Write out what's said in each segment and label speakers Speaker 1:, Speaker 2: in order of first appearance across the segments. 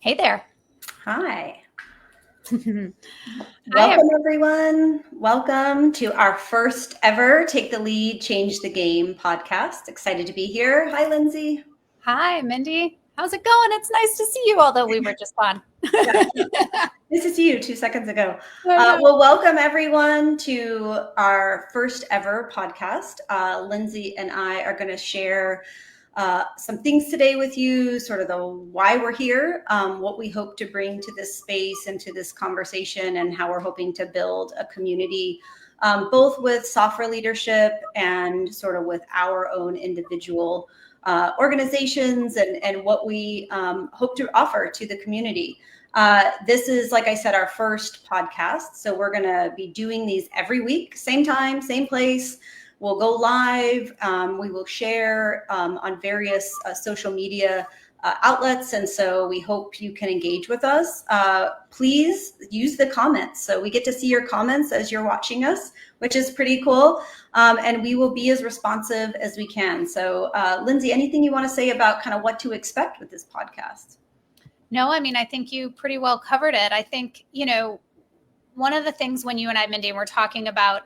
Speaker 1: Hey there.
Speaker 2: Hi.
Speaker 1: Hi.
Speaker 2: Welcome, everyone. Welcome to our first ever Take the Lead, Change the Game podcast. Excited to be here. Hi, Lindsay.
Speaker 1: Hi, Mindy. How's it going? It's nice to see you, although we were just on.
Speaker 2: This is you 2 seconds ago. Well, welcome everyone to our first ever podcast. Lindsay and I are going to share some things today with you, sort of the why we're here, what we hope to bring to this space and to this conversation, and how we're hoping to build a community, both with software leadership and sort of with our own individual organizations and what we hope to offer to the community. This is, like I said, our first podcast. So we're going to be doing these every week, same time, same place. We'll go live. We will share on various social media outlets. And so we hope you can engage with us. Please use the comments. So we get to see your comments as you're watching us, which is pretty cool. And we will be as responsive as we can. So Lindsay, anything you want to say about kind of what to expect with this podcast?
Speaker 1: No, I mean, I think you pretty well covered it. I think, one of the things when you and I, Mindy, were talking about,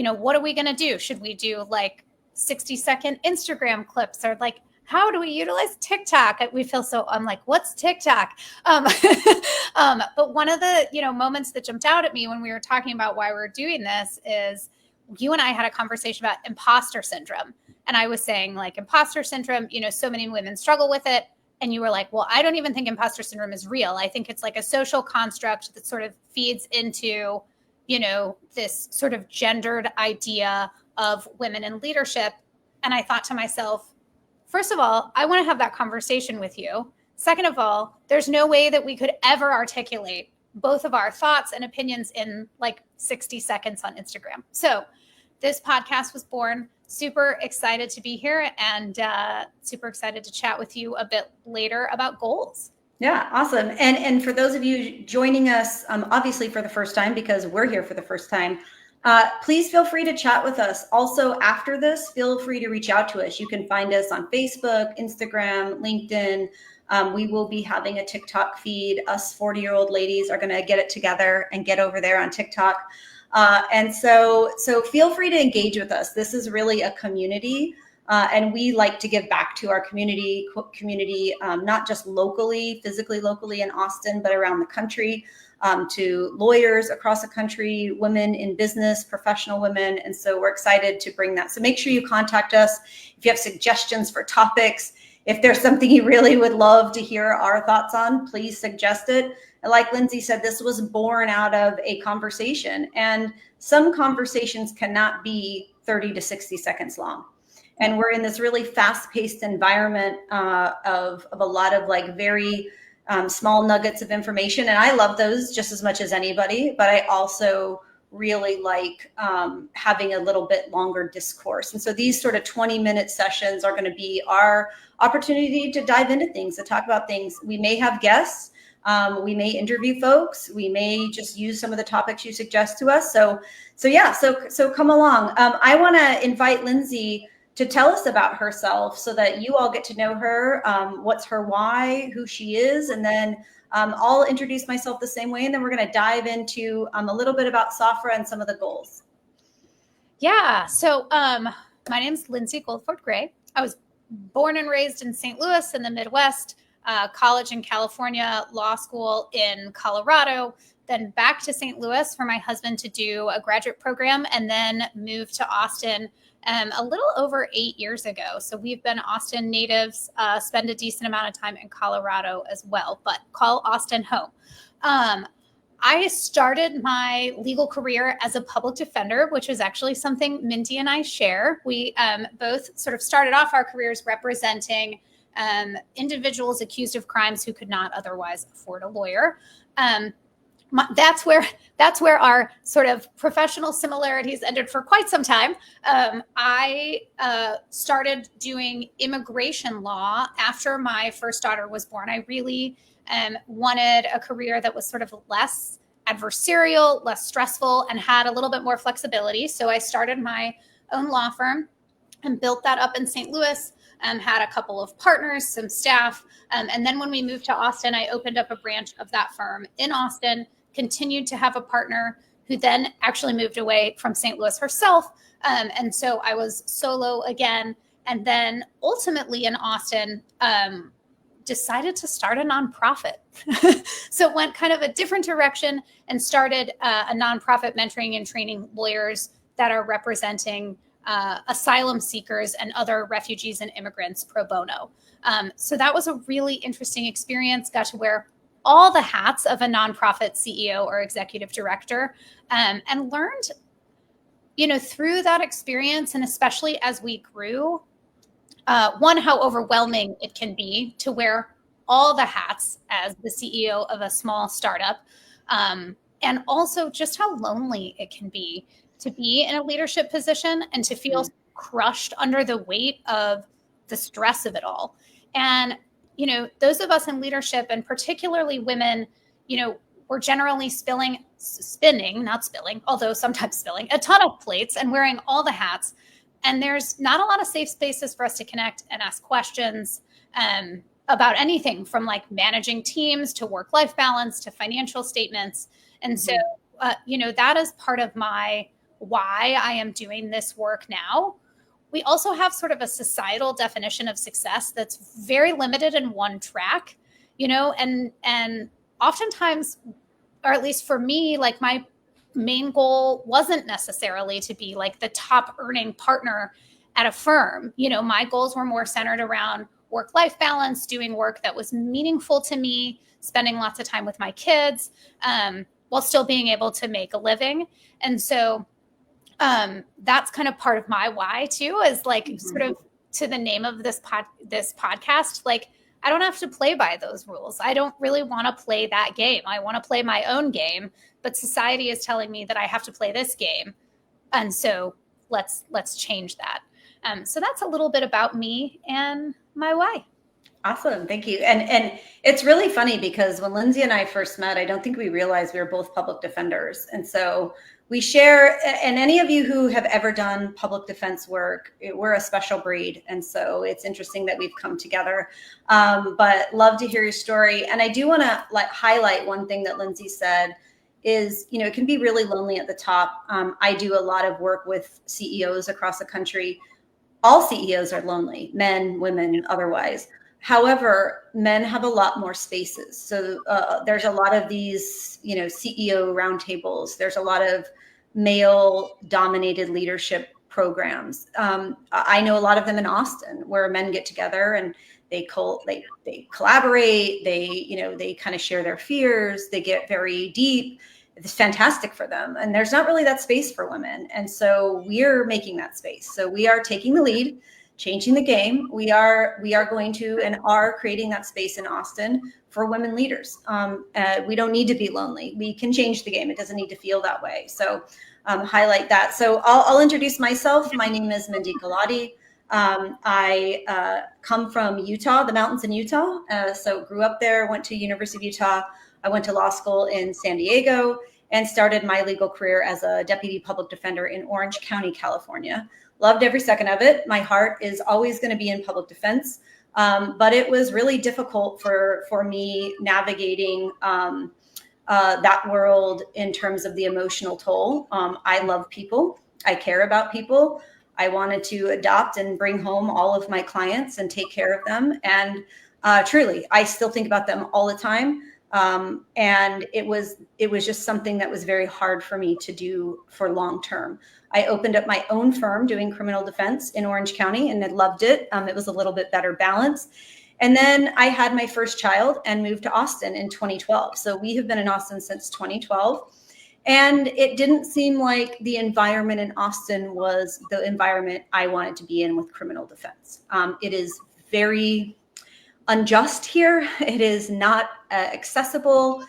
Speaker 1: what are we going to do? Should we do like 60-second Instagram clips, or like, how do we utilize TikTok? We feel so, I'm like, what's TikTok? But one of the, moments that jumped out at me when we were talking about why we're doing this is you and I had a conversation about imposter syndrome. And I was saying, like, imposter syndrome, so many women struggle with it. And you were like, well, I don't even think imposter syndrome is real. I think it's like a social construct that sort of feeds into, this sort of gendered idea of women in leadership. And I thought to myself, first of all, I want to have that conversation with you. Second of all, there's no way that we could ever articulate both of our thoughts and opinions in like 60 seconds on Instagram. So this podcast was born. Super excited to be here, and super excited to chat with you a bit later about goals.
Speaker 2: Yeah, awesome. And for those of you joining us, obviously for the first time, because we're here for the first time, please feel free to chat with us. Also, after this, feel free to reach out to us. You can find us on Facebook, Instagram, LinkedIn. We will be having a TikTok feed. Us 40-year-old ladies are going to get it together and get over there on TikTok. And so feel free to engage with us. This is really a community, and we like to give back to our community, not just physically locally in Austin, but around the country, to lawyers across the country, women in business, professional women. And so we're excited to bring that. So make sure you contact us if you have suggestions for topics. If there's something you really would love to hear our thoughts on, please suggest it. And like Lindsay said, this was born out of a conversation, and some conversations cannot be 30 to 60 seconds long. And we're in this really fast-paced environment of a lot of like very small nuggets of information. And I love those just as much as anybody, but I also really like having a little bit longer discourse. And so these sort of 20-minute sessions are going to be our opportunity to dive into things, to talk about things. We may have guests. We may interview folks. We may just use some of the topics you suggest to us. So come along. I want to invite Lindsay to tell us about herself so that you all get to know her, what's her why, who she is, and then I'll introduce myself the same way, and then we're going to dive into a little bit about software and some of the goals.
Speaker 1: Yeah. So my name's Lindsay Goldford Gray. I was born and raised in St. Louis in the Midwest, college in California, law school in Colorado, then back to St. Louis for my husband to do a graduate program, and then moved to Austin a little over 8 years ago. So we've been Austin natives, spend a decent amount of time in Colorado as well, but call Austin home. I started my legal career as a public defender, which is actually something Mindy and I share. We both sort of started off our careers representing individuals accused of crimes who could not otherwise afford a lawyer. That's where our sort of professional similarities ended for quite some time. I started doing immigration law after my first daughter was born. I really wanted a career that was sort of less adversarial, less stressful, and had a little bit more flexibility. So I started my own law firm and built that up in St. Louis. had a couple of partners, some staff. And then when we moved to Austin, I opened up a branch of that firm in Austin, continued to have a partner who then actually moved away from St. Louis herself. And so I was solo again. And then ultimately in Austin, decided to start a nonprofit. So it went kind of a different direction and started a nonprofit mentoring and training lawyers that are representing asylum seekers and other refugees and immigrants pro bono. So that was a really interesting experience. Got to wear all the hats of a nonprofit CEO or executive director, and learned, through that experience, and especially as we grew, one, how overwhelming it can be to wear all the hats as the CEO of a small startup, and also just how lonely it can be to be in a leadership position and to feel crushed under the weight of the stress of it all. And, those of us in leadership, and particularly women, we're generally spinning, not spilling, although sometimes spilling, a ton of plates and wearing all the hats. And there's not a lot of safe spaces for us to connect and ask questions about anything from like managing teams to work-life balance to financial statements. And so, that is part of why I am doing this work now. We also have sort of a societal definition of success that's very limited in one track, and oftentimes, or at least for me, like my main goal wasn't necessarily to be like the top earning partner at a firm. My goals were more centered around work-life balance, doing work that was meaningful to me, spending lots of time with my kids, while still being able to make a living. And so that's kind of part of my why too, is like sort of to the name of this podcast, like I don't have to play by those rules. I don't really want to play that game. I want to play my own game, but society is telling me that I have to play this game. And so let's change that. So that's a little bit about me and my why.
Speaker 2: Awesome. Thank you. And it's really funny because when Lindsay and I first met, I don't think we realized we were both public defenders. And so we share, and any of you who have ever done public defense work, we're a special breed. And so it's interesting that we've come together, but love to hear your story. And I do want to highlight one thing that Lindsay said is, it can be really lonely at the top. I do a lot of work with CEOs across the country. All CEOs are lonely, men, women, otherwise. However, men have a lot more spaces. So there's a lot of these, CEO roundtables. There's a lot of male-dominated leadership programs. I know a lot of them in Austin, where men get together and they collaborate. They kind of share their fears. They get very deep. It's fantastic for them. And there's not really that space for women. And so we're making that space. So we are taking the lead, changing the game. We are going to and are creating that space in Austin for women leaders. We don't need to be lonely. We can change the game. It doesn't need to feel that way. So highlight that. So I'll introduce myself. My name is Mindy Lindsay. I come from Utah, the mountains in Utah. So grew up there, went to University of Utah. I went to law school in San Diego and started my legal career as a deputy public defender in Orange County, California. Loved every second of it. My heart is always going to be in public defense. But it was really difficult for me navigating that world in terms of the emotional toll. I love people. I care about people. I wanted to adopt and bring home all of my clients and take care of them. And truly, I still think about them all the time. And it was just something that was very hard for me to do for long term. I opened up my own firm doing criminal defense in Orange County and I loved it. It was a little bit better balance. And then I had my first child and moved to Austin in 2012. So we have been in Austin since 2012. And it didn't seem like the environment in Austin was the environment I wanted to be in with criminal defense. It is very unjust here. It is not accessible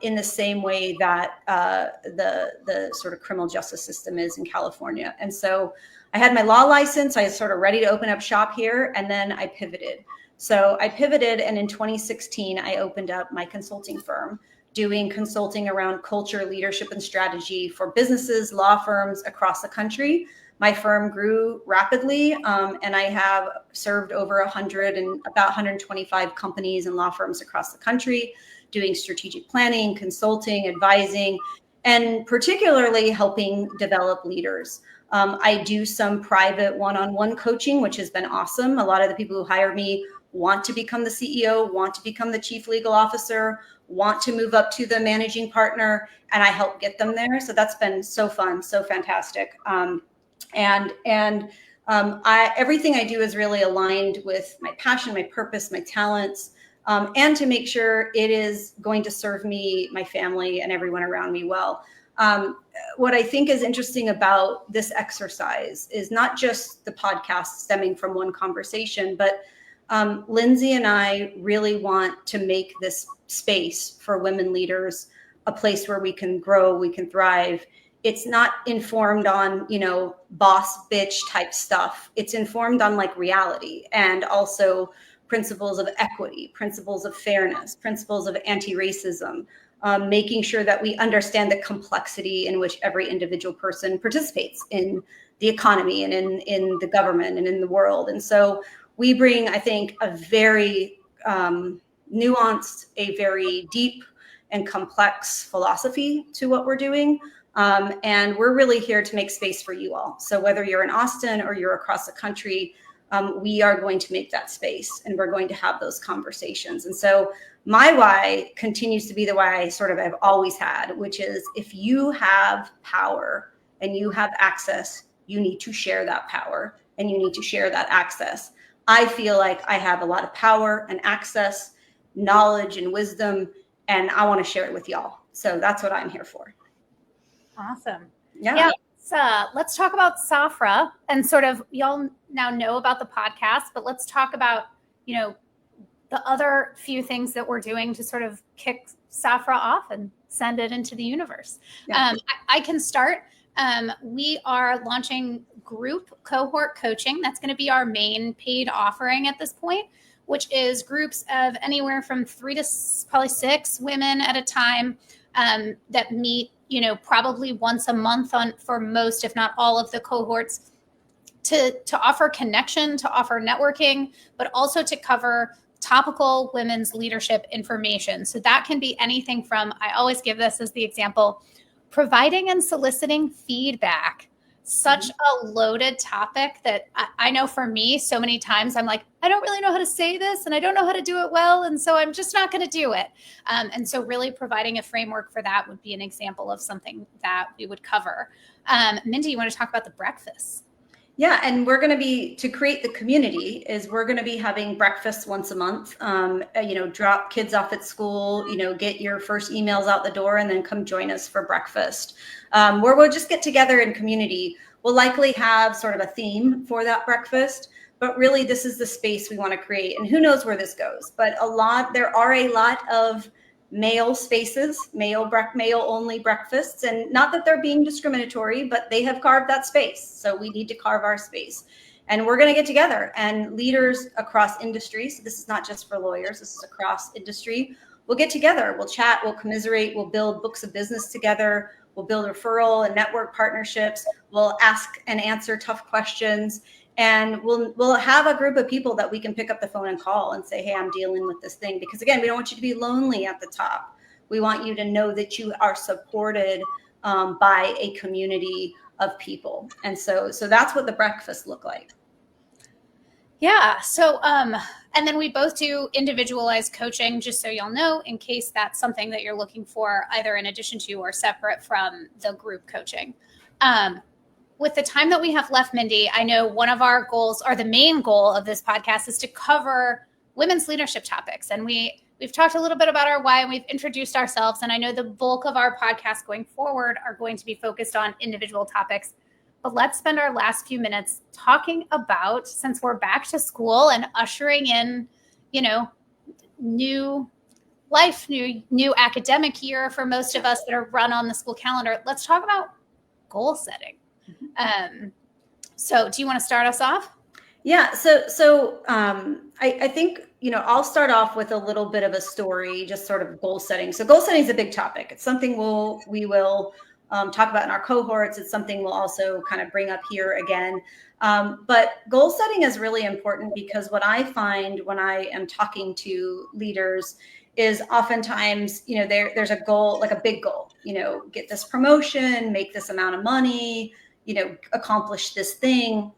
Speaker 2: in the same way that the sort of criminal justice system is in California. And so I had my law license. I was sort of ready to open up shop here. And then I pivoted. So I pivoted. And in 2016, I opened up my consulting firm, doing consulting around culture, leadership, and strategy for businesses, law firms across the country, my firm grew rapidly, and I have served over 100 and about 125 companies and law firms across the country, doing strategic planning, consulting, advising, and particularly helping develop leaders. I do some private one-on-one coaching, which has been awesome. A lot of the people who hire me want to become the CEO, want to become the chief legal officer, want to move up to the managing partner, and I help get them there. So that's been so fun, so fantastic. Everything I do is really aligned with my passion, my purpose, my talents, and to make sure it is going to serve me, my family, and everyone around me well. What I think is interesting about this exercise is not just the podcast stemming from one conversation, but Lindsay and I really want to make this space for women leaders a place where we can grow, we can thrive. It's not informed on, boss bitch type stuff. It's informed on like reality, and also principles of equity, principles of fairness, principles of anti-racism, making sure that we understand the complexity in which every individual person participates in the economy and in the government and in the world. And so we bring, I think, a very nuanced, a very deep and complex philosophy to what we're doing. And we're really here to make space for you all. So whether you're in Austin or you're across the country, we are going to make that space, and we're going to have those conversations. And so my why continues to be the why I sort of have always had, which is if you have power and you have access, you need to share that power and you need to share that access. I feel like I have a lot of power and access, knowledge and wisdom, and I want to share it with y'all. So that's what I'm here for.
Speaker 1: Awesome.
Speaker 2: Yeah.
Speaker 1: Let's talk about Safra, and sort of, y'all now know about the podcast, but let's talk about, the other few things that we're doing to sort of kick Safra off and send it into the universe.
Speaker 2: Yeah.
Speaker 1: I can start. We are launching group cohort coaching. That's going to be our main paid offering at this point, which is groups of anywhere from 3 to probably 6 women at a time that meet, probably once a month for most, if not all of the cohorts, to offer connection, to offer networking, but also to cover topical women's leadership information. So that can be anything from, I always give this as the example, providing and soliciting feedback. Such a loaded topic that I know for me, so many times I'm like, I don't really know how to say this and I don't know how to do it well. And so I'm just not going to do it. And so really providing a framework for that would be an example of something that we would cover. Mindy, you want to talk about the breakfast?
Speaker 2: Yeah, and we're going to be, to create the community, is we're going to be having breakfast once a month. Drop kids off at school, get your first emails out the door, and then come join us for breakfast, where we'll just get together in community. We'll likely have sort of a theme for that breakfast, but really this is the space we want to create. And who knows where this goes, but there are a lot of male spaces, male only breakfasts, and not that they're being discriminatory, but they have carved that space. So we need to carve our space, and we're going to get together, and leaders across industries. So this is not just for lawyers. This is across industry. We'll get together. We'll chat. We'll commiserate. We'll build books of business together. We'll build referral and network partnerships. We'll ask and answer tough questions. And we'll have a group of people that we can pick up the phone and call and say, hey, I'm dealing with this thing. Because again, we don't want you to be lonely at the top. We want you to know that you are supported by a community of people. And so that's what the breakfasts look like.
Speaker 1: Yeah. So, and then we both do individualized coaching, just so y'all know, in case that's something that you're looking for, either in addition to or separate from the group coaching. With the time that we have left, Mindy, I know one of our goals, or the main goal of this podcast, is to cover women's leadership topics. And we've talked a little bit about our why, and we've introduced ourselves. And I know the bulk of our podcasts going forward are going to be focused on individual topics. But let's spend our last few minutes talking about, since we're back to school and ushering in, new life, new academic year for most of us that are run on the school calendar, let's talk about goal setting. So do you want to start us off?
Speaker 2: Yeah. So I think, I'll start off with a little bit of a story, just sort of goal setting. So goal setting is a big topic. It's something we will talk about in our cohorts. It's something we'll also kind of bring up here again. But goal setting is really important, because what I find when I am talking to leaders is oftentimes, there's a goal, like a big goal, get this promotion, make this amount of money, accomplish this thing.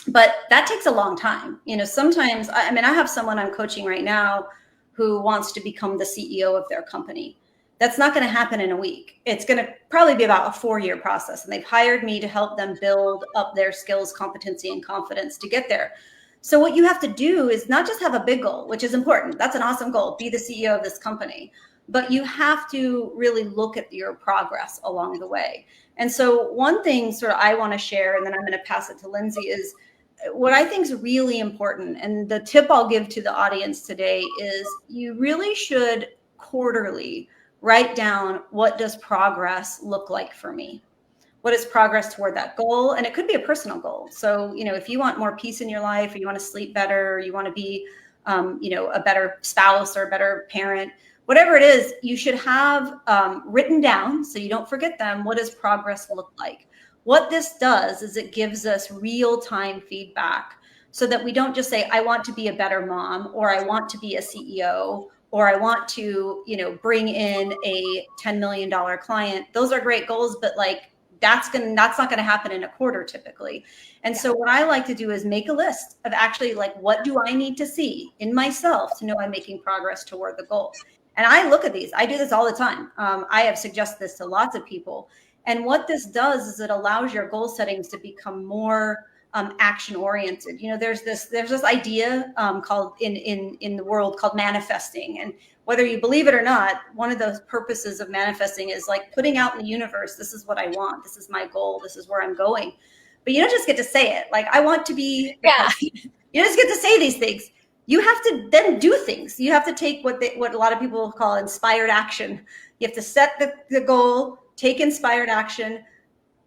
Speaker 2: But that takes a long time. Sometimes, I have someone I'm coaching right now who wants to become the CEO of their company. That's not going to happen in a week. It's going to probably be about a 4-year process. And they've hired me to help them build up their skills, competency, and confidence to get there. So what you have to do is not just have a big goal, which is important. That's an awesome goal, be the CEO of this company. But you have to really look at your progress along the way. And so one thing sort of I want to share, and then I'm going to pass it to Lindsay, is what I think is really important. And the tip I'll give to the audience today is you really should quarterly write down, what does progress look like for me? What is progress toward that goal? And it could be a personal goal. So, if you want more peace in your life, or you want to sleep better, or you want to be, a better spouse or a better parent, whatever it is, you should have written down, so you don't forget them, what does progress look like? What this does is it gives us real-time feedback, so that we don't just say, I want to be a better mom, or I want to be a CEO, or I want to, bring in a $10 million client. Those are great goals, but that's not going to happen in a quarter typically. And so what I like to do is make a list of actually what do I need to see in myself to know I'm making progress toward the goal. And I look at these. I do this all the time. I have suggested this to lots of people. And what this does is it allows your goal settings to become more action oriented. There's this idea called in the world called manifesting. And whether you believe it or not, one of the purposes of manifesting is putting out in the universe, this is what I want. This is my goal. This is where I'm going. But you don't just get to say it. I want to be, you just get to say these things. You have to then do things. You have to take what a lot of people call inspired action. You have to set the goal, take inspired action,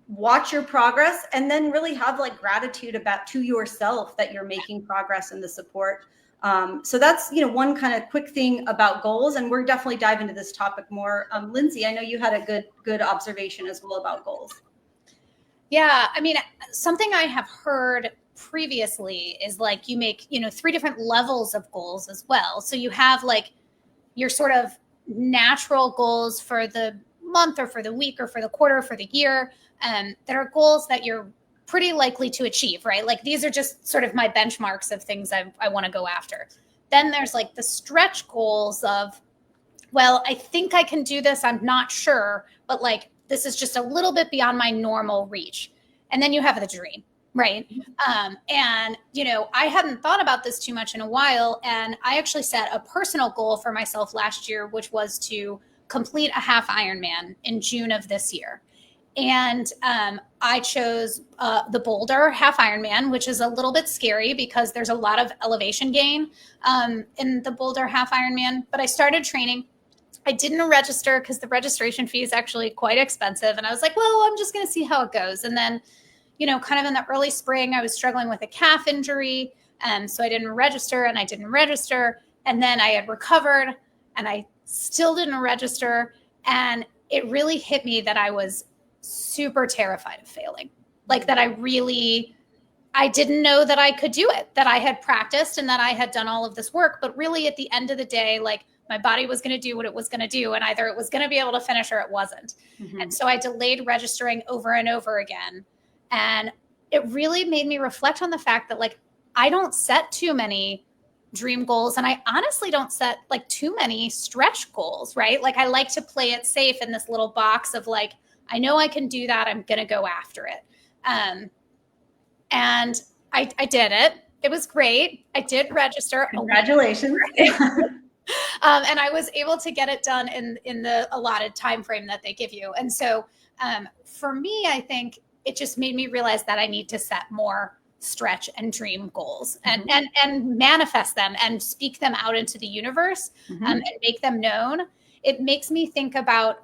Speaker 2: watch your progress, and then really have gratitude to yourself that you're making progress in the support. So that's, one kind of quick thing about goals. And we're definitely dive into this topic more. Lindsay, I know you had a good observation as well about goals.
Speaker 1: Yeah. Something I have heard previously is you make, 3 different levels of goals as well. So you have your sort of natural goals for the month or for the week or for the quarter, or for the year, that are goals that you're pretty likely to achieve, right? These are just sort of my benchmarks of things I want to go after. Then there's the stretch goals of, well, I think I can do this. I'm not sure, but this is just a little bit beyond my normal reach. And then you have the dream, right? And, I hadn't thought about this too much in a while. And I actually set a personal goal for myself last year, which was to complete a half Ironman in June of this year. And I chose the Boulder half Ironman, which is a little bit scary because there's a lot of elevation gain in the Boulder half Ironman. But I started training. I didn't register because the registration fee is actually quite expensive. And I was like, well, I'm just going to see how it goes. And then, kind of in the early spring, I was struggling with a calf injury. So I didn't register. And then I had recovered and I still didn't register. And it really hit me that I was super terrified of failing. That I didn't know that I could do it, that I had practiced and that I had done all of this work. But really at the end of the day, my body was going to do what it was going to do. And either it was going to be able to finish or it wasn't. Mm-hmm. And so I delayed registering over and over again. And it really made me reflect on the fact that I don't set too many dream goals. And I honestly don't set too many stretch goals, right? I like to play it safe in this little box of I know I can do that. I'm going to go after it. And I did it. It was great. I did register.
Speaker 2: Congratulations.
Speaker 1: And I was able to get it done in the allotted time frame that they give you. And so for me, I think it just made me realize that I need to set more stretch and dream goals and manifest them and speak them out into the universe and make them known. It makes me think about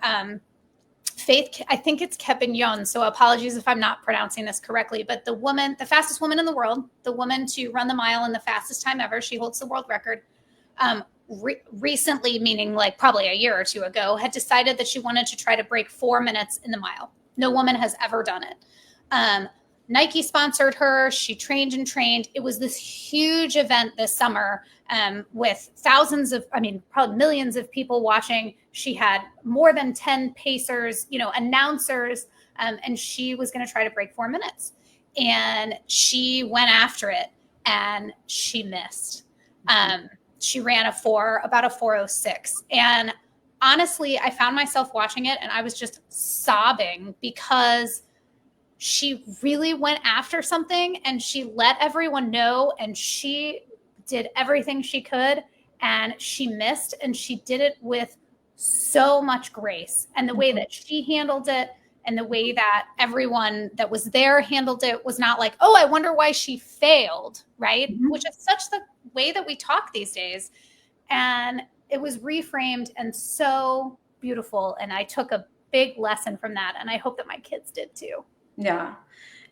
Speaker 1: Faith, I think it's Kepignon, so apologies if I'm not pronouncing this correctly, but the fastest woman in the world, the woman to run the mile in the fastest time ever, she holds the world record, recently, meaning like probably a year or two ago, had decided that she wanted to try to break 4 minutes in the mile. No woman has ever done it. Nike sponsored her. She trained and trained. It was this huge event this summer with thousands of, I mean, probably millions of people watching. She had more than 10 pacers, announcers, and she was going to try to break 4 minutes. And she went after it and she missed. She ran about a 4:06. And honestly, I found myself watching it and I was just sobbing because she really went after something and she let everyone know and she did everything she could and she missed and she did it with so much grace. And the way that she handled it and the way that everyone that was there handled it was not like, oh, I wonder why she failed, right? Which is such the way that we talk these days. And it was reframed and so beautiful. And I took a big lesson from that. And I hope that my kids did too.
Speaker 2: Yeah.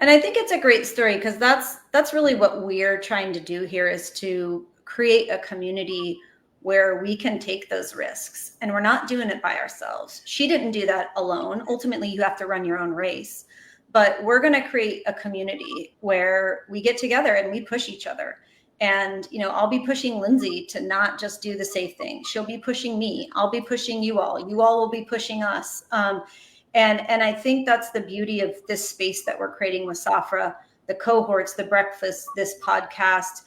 Speaker 2: And I think it's a great story because that's really what we're trying to do here, is to create a community where we can take those risks, and we're not doing it by ourselves. She didn't do that alone. Ultimately, you have to run your own race, but we're going to create a community where we get together and we push each other. And, I'll be pushing Lindsay to not just do the safe thing. She'll be pushing me. I'll be pushing you all. You all will be pushing us. And I think that's the beauty of this space that we're creating with Safra, the cohorts, the breakfast, this podcast.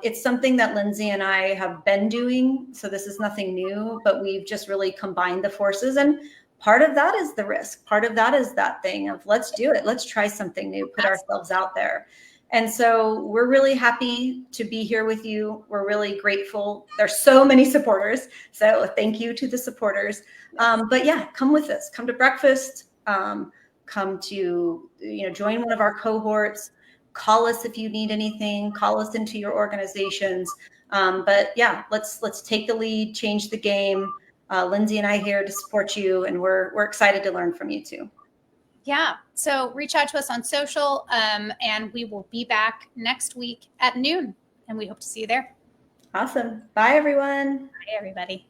Speaker 2: It's something that Lindsay and I have been doing. So this is nothing new, but we've just really combined the forces. And part of that is the risk. Part of that is that thing of let's do it. Let's try something new, put ourselves out there. And so we're really happy to be here with you. We're really grateful. There's so many supporters. So thank you to the supporters. But yeah, come with us, come to breakfast, come to, join one of our cohorts, call us if you need anything, call us into your organizations. But yeah, let's take the lead, change the game. Lindsay and I here to support you, and we're excited to learn from you too.
Speaker 1: Yeah. So reach out to us on social, and we will be back next week at noon, and we hope to see you there.
Speaker 2: Awesome. Bye, everyone.
Speaker 1: Bye, everybody.